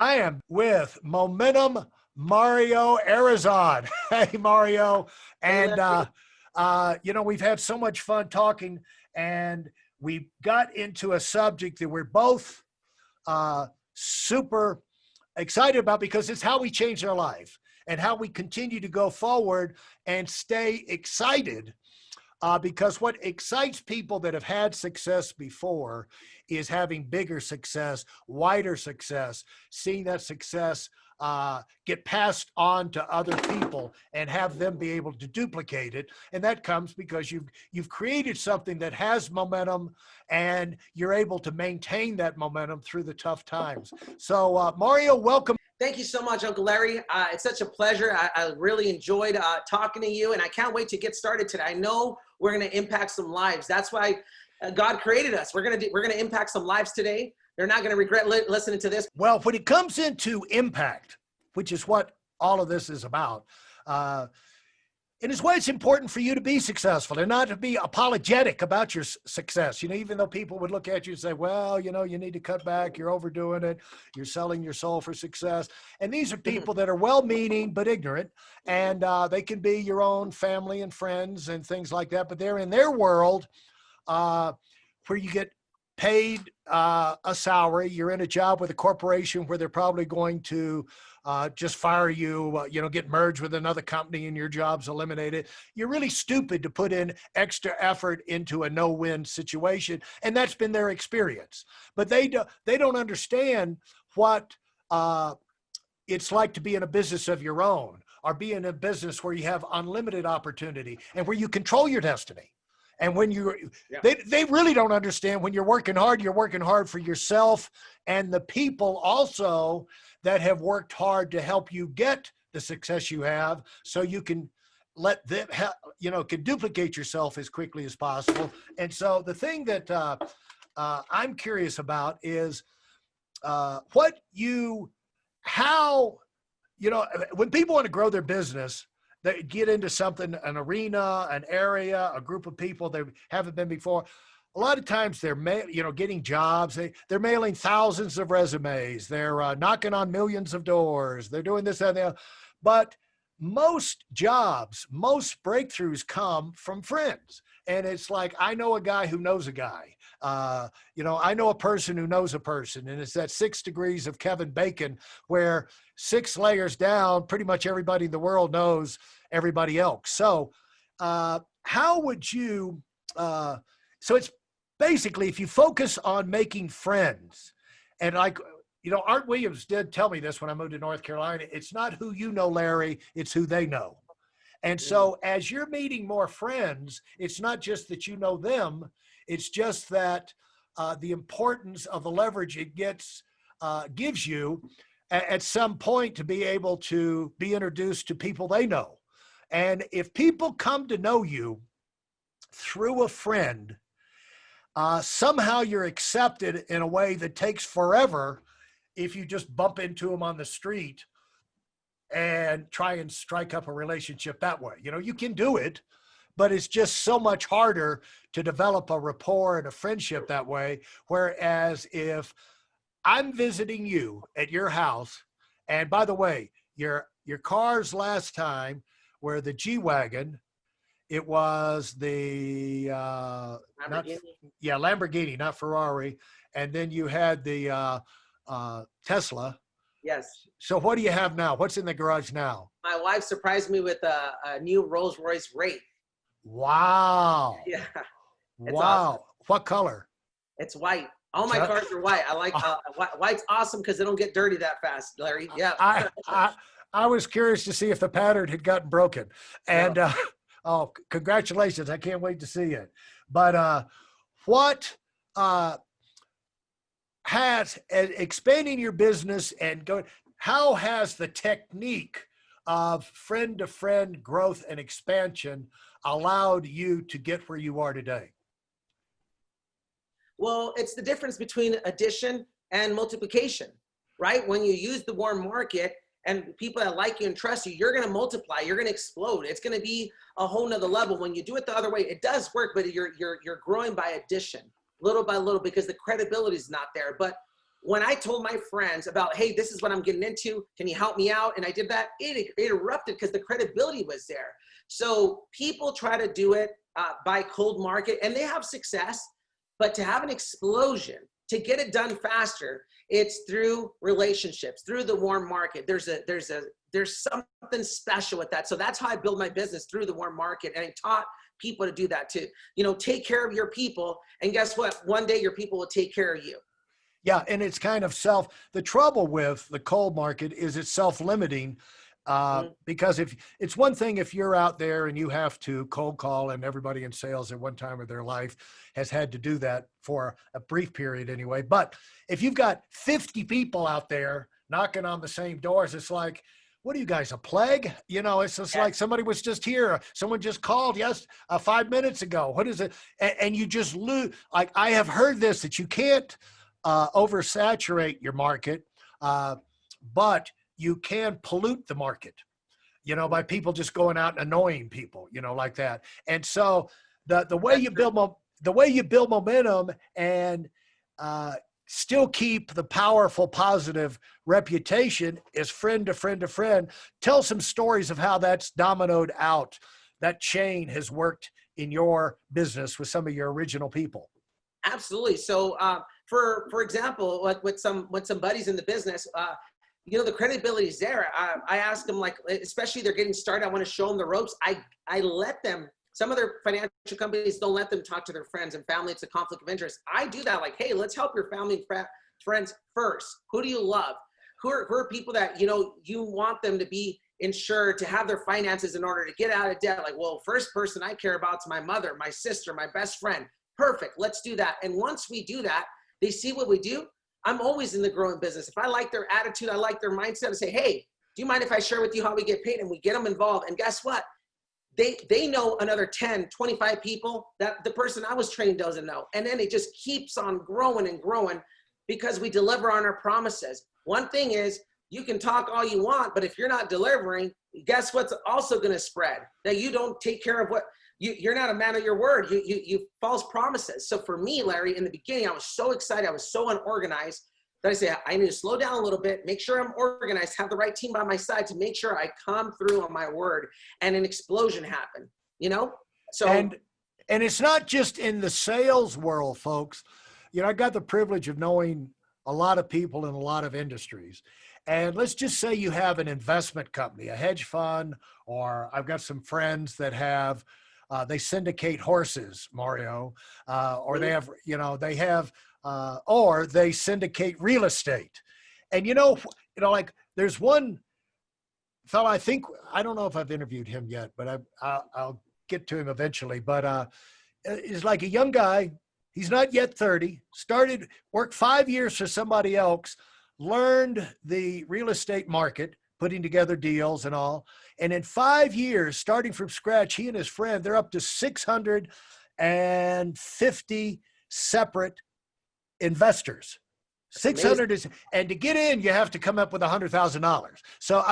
I am with Momentum Mario Arrizon. Hey, Mario. Hey, And, Larry. we've had so much fun talking, and we got into a subject that we're both super excited about because it's how we change our life and how we continue to go forward and stay excited. Because what excites people that have had success before is having bigger success, wider success, seeing that success get passed on to other people and have them be able to duplicate it. And that comes because you've created something that has momentum, and you're able to maintain that momentum through the tough times. So Mario, welcome. Thank you so much, Uncle Larry. It's such a pleasure. I really enjoyed talking to you, and I can't wait to get started today. I know we're going to impact some lives. That's why God created us. We're going to impact some lives today. They're not going to regret listening to this. Well, when it comes into impact, which is what all of this is about, in its way, it's important for you to be successful and not to be apologetic about your success. Even though people would look at you and say, well, you need to cut back, you're overdoing it, you're selling your soul for success. And these are people that are well-meaning but ignorant, and they can be your own family and friends and things like that, but they're in their world where you get paid a salary. You're in a job with a corporation where they're probably going to just fire you, get merged with another company and your job's eliminated. You're really stupid to put in extra effort into a no-win situation. And that's been their experience. But they don't understand what it's like to be in a business of your own, or be in a business where you have unlimited opportunity and where you control your destiny. And when they really don't understand when you're working hard for yourself and the people also that have worked hard to help you get the success you have, so you can let them, can duplicate yourself as quickly as possible. And so the thing that I'm curious about is when people want to grow their business, they get into something, an arena, an area, a group of people they haven't been before. A lot of times they're, getting jobs. They're mailing thousands of resumes. They're knocking on millions of doors. They're doing this, that, and the other. But most jobs, most breakthroughs come from friends. And it's like, I know a guy who knows a guy. I know a person who knows a person. And it's that 6 degrees of Kevin Bacon, where 6 layers down, pretty much everybody in the world knows everybody else. So how would you, so it's basically, if you focus on making friends, and Art Williams did tell me this when I moved to North Carolina, it's not who you know, Larry, it's who they know. And so as you're meeting more friends, it's not just that you know them, it's just that the importance of the leverage it gives you at some point to be able to be introduced to people they know. And if people come to know you through a friend, somehow you're accepted in a way that takes forever if you just bump into them on the street and try and strike up a relationship that way. You can do it, but it's just so much harder to develop a rapport and a friendship that way. Whereas if I'm visiting you at your house, and by the way, your cars last time were the G-Wagon. It was the Lamborghini, not Ferrari. And then you had the Tesla. Yes. So what do you have now? What's in the garage now? My wife surprised me with a new Rolls-Royce Wraith. Wow. Yeah. Wow. Awesome. What color? It's white. All my cars are white. I like white's awesome because they don't get dirty that fast, Larry. Yeah. I was curious to see if the pattern had gotten broken. And oh, congratulations. I can't wait to see it. But what has expanding your business and going, how has the technique of friend-to-friend growth and expansion allowed you to get where you are today? Well, it's the difference between addition and multiplication, right? When you use the warm market and people that like you and trust you, you're going to multiply, you're going to explode. It's going to be a whole nother level. When you do it the other way, it does work, but you're growing by addition, little by little, because the credibility is not there. But when I told my friends about, hey, this is what I'm getting into, can you help me out? And I did that, it erupted because the credibility was there. So people try to do it by cold market, and they have success, but to have an explosion, to get it done faster, it's through relationships, through the warm market. There's something special with that. So that's how I build my business, through the warm market. And I taught people to do that too. You know, take care of your people. And guess what? One day your people will take care of you. Yeah. And it's kind of the trouble with the cold market is it's self-limiting. Because if it's one thing, if you're out there and you have to cold call, and everybody in sales at one time of their life has had to do that for a brief period anyway. But if you've got 50 people out there knocking on the same doors, it's like, what are you guys, a plague? You know, it's just like somebody was just here. Someone just called 5 minutes ago. What is it? And you just lose. Like, I have heard this, that you can't oversaturate your market, but you can pollute the market, you know, by people just going out and annoying people, you know, like that. And so the way you build momentum and still keep the powerful, positive reputation is friend to friend to friend. Tell some stories of how that's dominoed out. That chain has worked in your business with some of your original people. Absolutely. So for example, like with some buddies in the business, you know, the credibility is there. I ask them, like, especially they're getting started, I want to show them the ropes. I let them, some of their financial companies don't let them talk to their friends and family. It's a conflict of interest. I do that, like, hey, let's help your family and friends first. Who do you love? Who are people that, you know, you want them to be insured, to have their finances in order to get out of debt? Like, well, first person I care about is my mother, my sister, my best friend. Perfect. Let's do that. And once we do that, they see what we do. I'm always in the growing business. If I like their attitude, I like their mindset, I say, hey, do you mind if I share with you how we get paid? And we get them involved. And guess what? They know another 10, 25 people that the person I was trained doesn't know. And then it just keeps on growing and growing because we deliver on our promises. One thing is, you can talk all you want, but if you're not delivering, guess what's also going to spread? That you don't take care of what, you're not a man of your word. You false promises. So for me, Larry, in the beginning, I was so excited. I was so unorganized that I say, I need to slow down a little bit, make sure I'm organized, have the right team by my side to make sure I come through on my word, and an explosion happened, you know? So, and it's not just in the sales world, folks. You know, I got the privilege of knowing a lot of people in a lot of industries. And let's just say you have an investment company, a hedge fund, or I've got some friends that have, they syndicate horses, Mario, or they have, you know, or they syndicate real estate. And, you know, like there's one fellow, I don't know if I've interviewed him yet, but I'll get to him eventually. But he's like a young guy. He's not yet 30, worked 5 years for somebody else, learned the real estate market, putting together deals and all. And in 5 years, starting from scratch, he and his friend, they're up to 650 separate investors. 600 is, and to get in, you have to come up with $100,000. So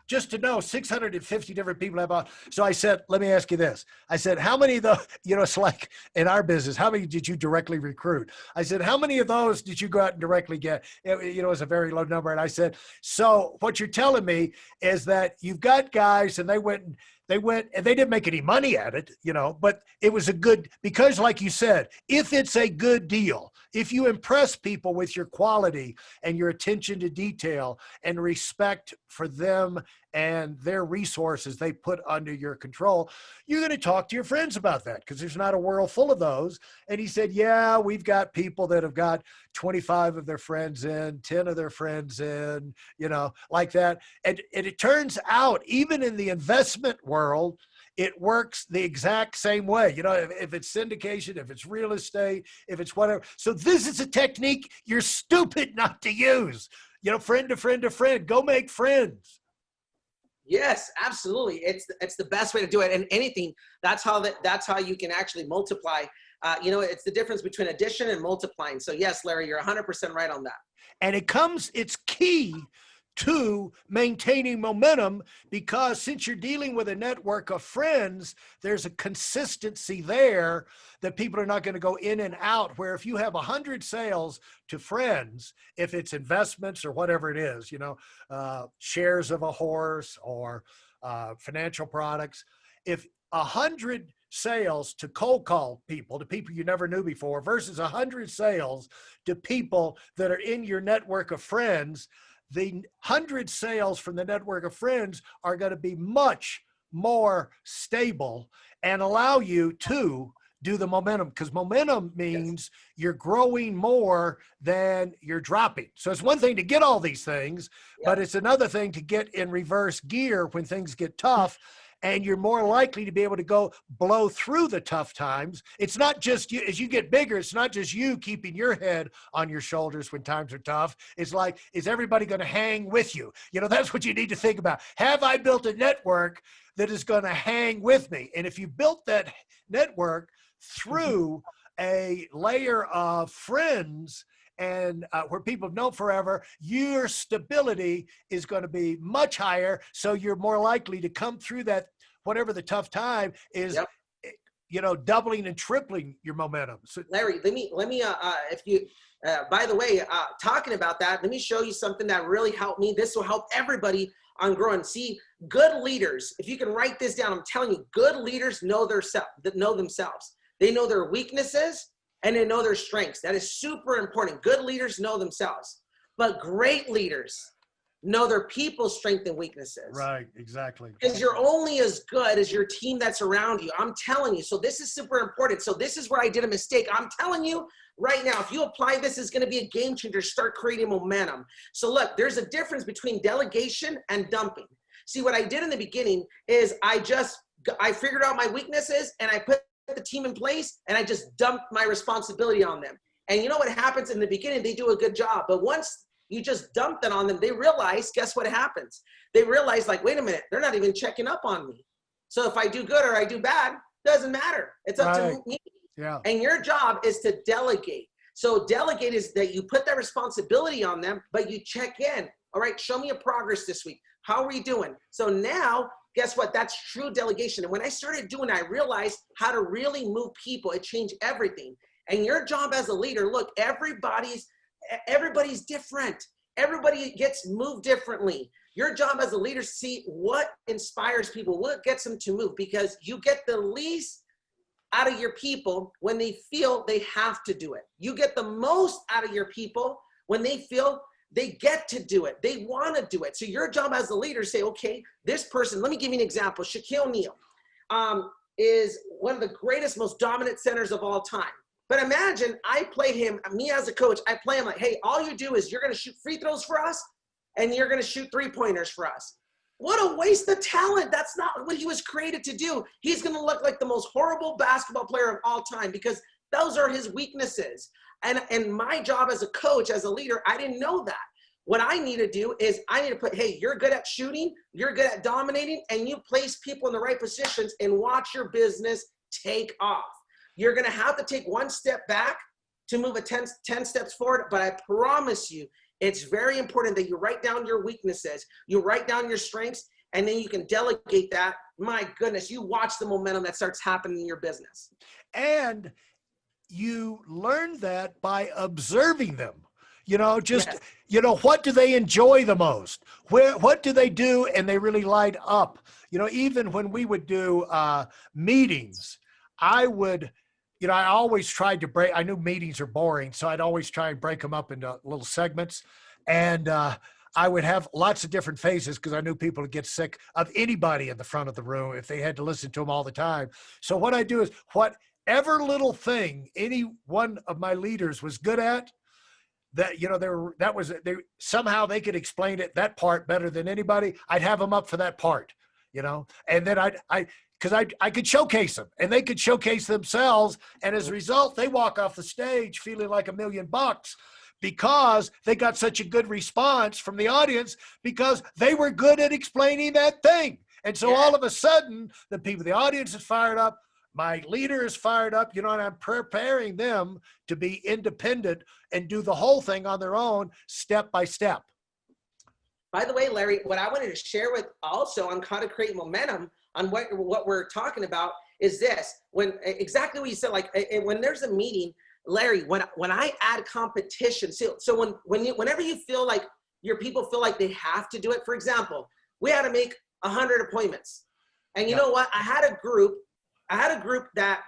just to know, 650 different people have. So I said, let me ask you this. I said, how many of the, you know, it's like in our business, how many did you directly recruit? I said, how many of those did you go out and directly get? You know, it's a very low number. And I said, so what you're telling me is that you've got guys and they went and they didn't make any money at it, you know, but it was a good, because like you said, if it's a good deal, if you impress people with your quality and your attention to detail and respect for them and their resources they put under your control, you're going to talk to your friends about that because there's not a world full of those. And he said, yeah, we've got people that have got 25 of their friends in, 10 of their friends in, you know, like that. And it turns out, even in the investment world, it works the exact same way. You know, if it's syndication, if it's real estate, if it's whatever. So this is a technique you're stupid not to use. You know, friend to friend to friend, go make friends. Yes, absolutely. It's the best way to do it. And anything, that's how you can actually multiply. You know, it's the difference between addition and multiplying. So yes, Larry, you're 100% right on that. And it's key to maintaining momentum, because since you're dealing with a network of friends, there's a consistency there that people are not going to go in and out. Where if you have 100 sales to friends, if it's investments or whatever it is, shares of a horse or financial products, if 100 sales to cold call people, to people you never knew before, versus 100 sales to people that are in your network of friends, the 100 sales from the network of friends are going to be much more stable and allow you to do the momentum, because momentum means you're growing more than you're dropping. So it's one thing to get all these things, but it's another thing to get in reverse gear when things get tough. And you're more likely to be able to blow through the tough times. It's not just you, as you get bigger, it's not just you keeping your head on your shoulders when times are tough. It's like, is everybody going to hang with you? That's what you need to think about. Have I built a network that is going to hang with me? And if you built that network through a layer of friends and where people have known forever, your stability is going to be much higher. So you're more likely to come through that, whatever the tough time is, doubling and tripling your momentum. So, Larry, let me, if you, by the way, talking about that, let me show you something that really helped me. This will help everybody on growing. See, good leaders, if you can write this down, I'm telling you, good leaders know themselves. They know their weaknesses and they know their strengths. That is super important. Good leaders know themselves, but great leaders know their people's strengths and weaknesses. Right, exactly. Because you're only as good as your team that's around you. I'm telling you. So this is super important. So this is where I did a mistake. I'm telling you right now, if you apply this, it's going to be a game changer. Start creating momentum. So look, there's a difference between delegation and dumping. See, what I did in the beginning is I figured out my weaknesses and I put the team in place and I just dumped my responsibility on them. And you know what happens in the beginning? They do a good job. But once you just dump that on them, they realize, guess what happens? They realize, like, wait a minute, they're not even checking up on me. So if I do good or I do bad, doesn't matter. It's up to me. Yeah. And your job is to delegate. So delegate is that you put that responsibility on them, but you check in. All right, show me your progress this week. How are we doing? So now, guess what? That's true delegation. And when I started doing it, I realized how to really move people. It changed everything. And your job as a leader, look, everybody's different. Everybody gets moved differently. Your job as a leader, see what inspires people, what gets them to move, because you get the least out of your people when they feel they have to do it. You get the most out of your people when they feel they get to do it. They want to do it. So your job as a leader, say, okay, this person, let me give you an example. Shaquille O'Neal is one of the greatest, most dominant centers of all time. But imagine I play him, me as a coach, I play him like, hey, all you do is you're going to shoot free throws for us and you're going to shoot three-pointers for us. What a waste of talent. That's not what he was created to do. He's going to look like the most horrible basketball player of all time because those are his weaknesses. And my job as a coach, as a leader, I didn't know that. What I need to do is I need to put, hey, you're good at shooting, you're good at dominating, and you place people in the right positions and watch your business take off. You're going to have to take one step back to move 10 steps forward, but I promise you, it's very important that you write down your weaknesses, you write down your strengths, and then you can delegate that. My goodness, you watch the momentum that starts happening in your business. And you learn that by observing them. What do they enjoy the most? What do they do and they really light up? Even when we would do meetings, I always tried to break, I knew meetings are boring, so I'd always try and break them up into little segments. And I would have lots of different phases because I knew people would get sick of anybody in the front of the room if they had to listen to them all the time. So what I do is whatever little thing any one of my leaders was good at, somehow they could explain that part better than anybody. I'd have them up for that part, and then because I could showcase them and they could showcase themselves. And as a result, they walk off the stage feeling like $1 million because they got such a good response from the audience because they were good at explaining that thing. And so all of a sudden, the audience is fired up. My leader is fired up, and I'm preparing them to be independent and do the whole thing on their own, step by step. By the way, Larry, what I wanted to share with also on how to create momentum on what we're talking about is this. When exactly what you said, like when there's a meeting, Larry, when I add competition, so whenever you feel like your people feel like they have to do it, for example, we had to make 100 appointments. And you know what? I had a group that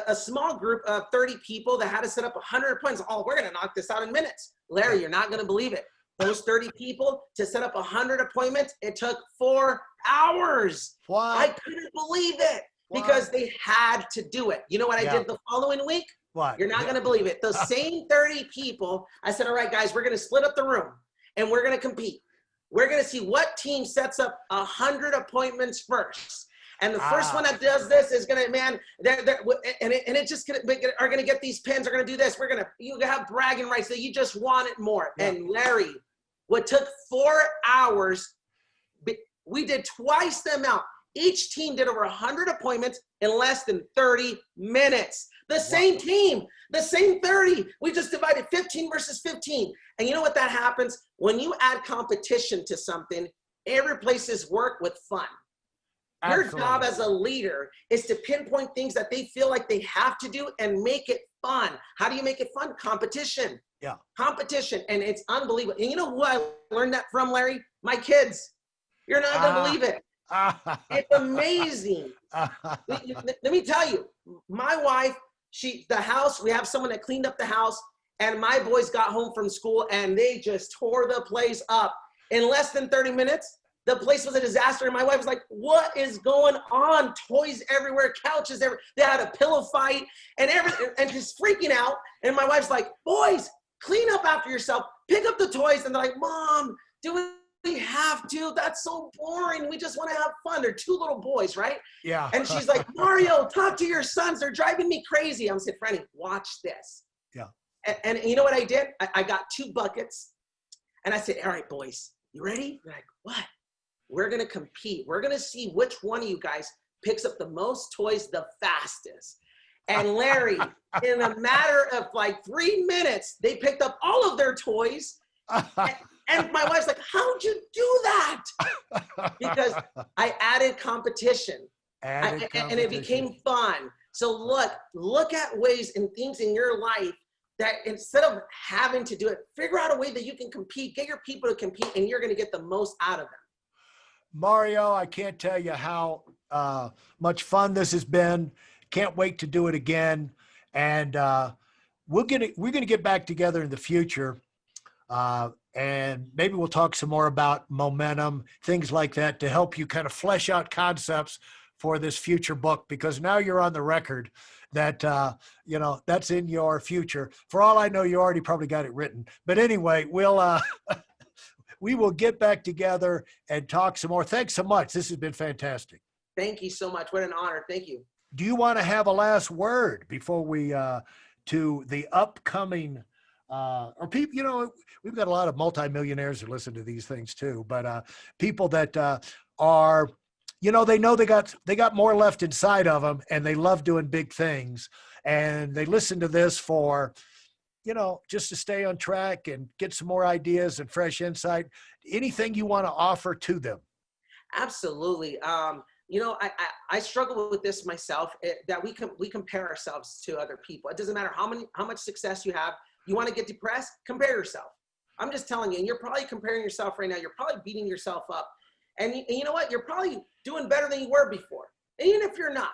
a small group of 30 people that had to set up 100 appointments. Oh, we're going to knock this out in minutes. Larry, you're not going to believe it. Those 30 people to set up 100 appointments, it took 4 hours. What? I couldn't believe it because they had to do it. You know what I did the following week? What? You're not going to believe it. Those same 30 people, I said, all right, guys, we're going to split up the room and we're going to compete. We're going to see what team sets up 100 appointments first. And the first one that does this is going to, man, it's just going to, are going to get these pins, are going to do this. You have bragging rights that you just want it more. Yeah. And Larry, what took 4 hours, we did twice the amount. Each team did over 100 appointments in less than 30 minutes. The same team, the same 30. We just divided 15 versus 15. And you know what that happens? When you add competition to something, it replaces work with fun. Absolutely. Your job as a leader is to pinpoint things that they feel like they have to do and make it fun. How do you make it fun? Competition. Yeah. Competition. And it's unbelievable. And you know who I learned that from, Larry? My kids. You're not going to believe it. It's amazing. Let me tell you, my wife, the house, we have someone that cleaned up the house, and my boys got home from school and they just tore the place up. In less than 30 minutes, the place was a disaster. And my wife was like, what is going on? Toys everywhere, couches everywhere. They had a pillow fight and everything, and just freaking out. And my wife's like, boys, clean up after yourself. Pick up the toys. And they're like, Mom, do we have to? That's so boring. We just want to have fun. They're 2 little boys, right? Yeah. And she's like, Mario, talk to your sons. They're driving me crazy. I'm saying, Franny, watch this. Yeah. And you know what I did? I got 2 buckets. And I said, all right, boys, you ready? They're like, what? We're going to compete. We're going to see which one of you guys picks up the most toys the fastest. And Larry, in a matter of like 3 minutes, they picked up all of their toys. And my wife's like, how'd you do that? Because I added competition. And it became fun. So look at ways and things in your life that instead of having to do it, figure out a way that you can compete, get your people to compete, and you're going to get the most out of them. Mario, I can't tell you how much fun this has been. Can't wait to do it again. And we're gonna get back together in the future. And maybe we'll talk some more about momentum, things like that, to help you kind of flesh out concepts for this future book, because now you're on the record that, that's in your future. For all I know, you already probably got it written. But anyway, we will get back together and talk some more. Thanks so much. This has been fantastic. Thank you so much. What an honor. Thank you. Do you want to have a last word before we, to the upcoming, or people, we've got a lot of multimillionaires who listen to these things too, but people that are, they know they got more left inside of them and they love doing big things, and they listen to this for, just to stay on track and get some more ideas and fresh insight. Anything you want to offer to them? Absolutely. I struggle with this myself, that we compare ourselves to other people. It doesn't matter how much success you have. You want to get depressed? Compare yourself. I'm just telling you, and you're probably comparing yourself right now. You're probably beating yourself up. And you know what? You're probably doing better than you were before. And even if you're not,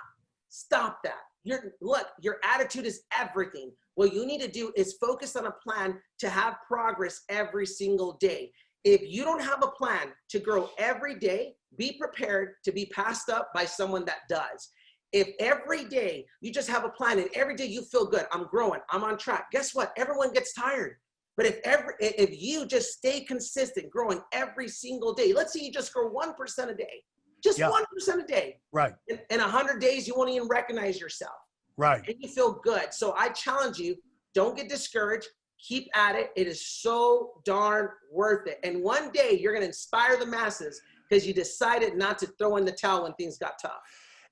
stop that. Your attitude is everything. What you need to do is focus on a plan to have progress every single day. If you don't have a plan to grow every day, be prepared to be passed up by someone that does. If every day you just have a plan and every day you feel good, I'm growing, I'm on track, guess what? Everyone gets tired. But if you just stay consistent, growing every single day, let's say you just grow 1% a day, just 1% a day. Right. In 100 days, you won't even recognize yourself. Right. And you feel good. So I challenge you, don't get discouraged. Keep at it. It is so darn worth it. And one day you're going to inspire the masses because you decided not to throw in the towel when things got tough.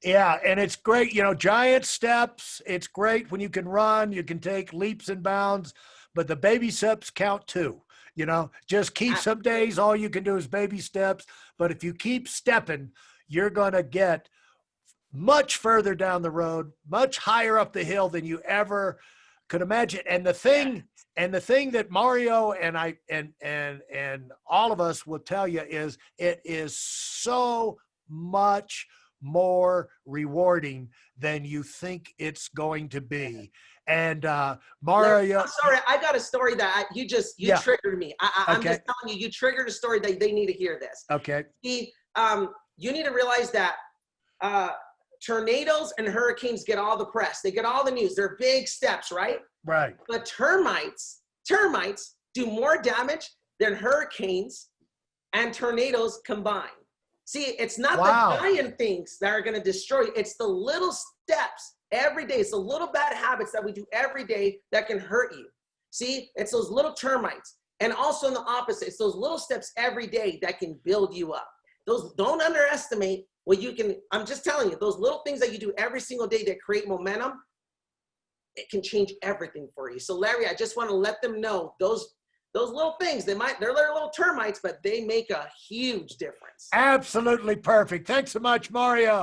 Yeah. And it's great. Giant steps. It's great when you can run, you can take leaps and bounds, but the baby steps count too. You know, just keep some days. All you can do is baby steps. But if you keep stepping, you're going to get much further down the road, much higher up the hill than you ever could imagine. And the thing, that Mario and I and all of us will tell you is it is so much more rewarding than you think it's going to be. And Mario, I'm sorry, I got a story that you triggered me. I'm just telling you, you triggered a story that they need to hear this. Okay. See, you need to realize that tornadoes and hurricanes get all the press. They get all the news. They're big steps, right? Right. But termites do more damage than hurricanes and tornadoes combined. See, it's not the giant things that are going to destroy you. It's the little steps every day. It's the little bad habits that we do every day that can hurt you. See, it's those little termites. And also in the opposite, it's those little steps every day that can build you up. Those, don't underestimate what you can. I'm just telling you, those little things that you do every single day that create momentum, it can change everything for you. So Larry, I just want to let them know those little things, they're little termites, but they make a huge difference. Absolutely perfect. Thanks so much, Mario.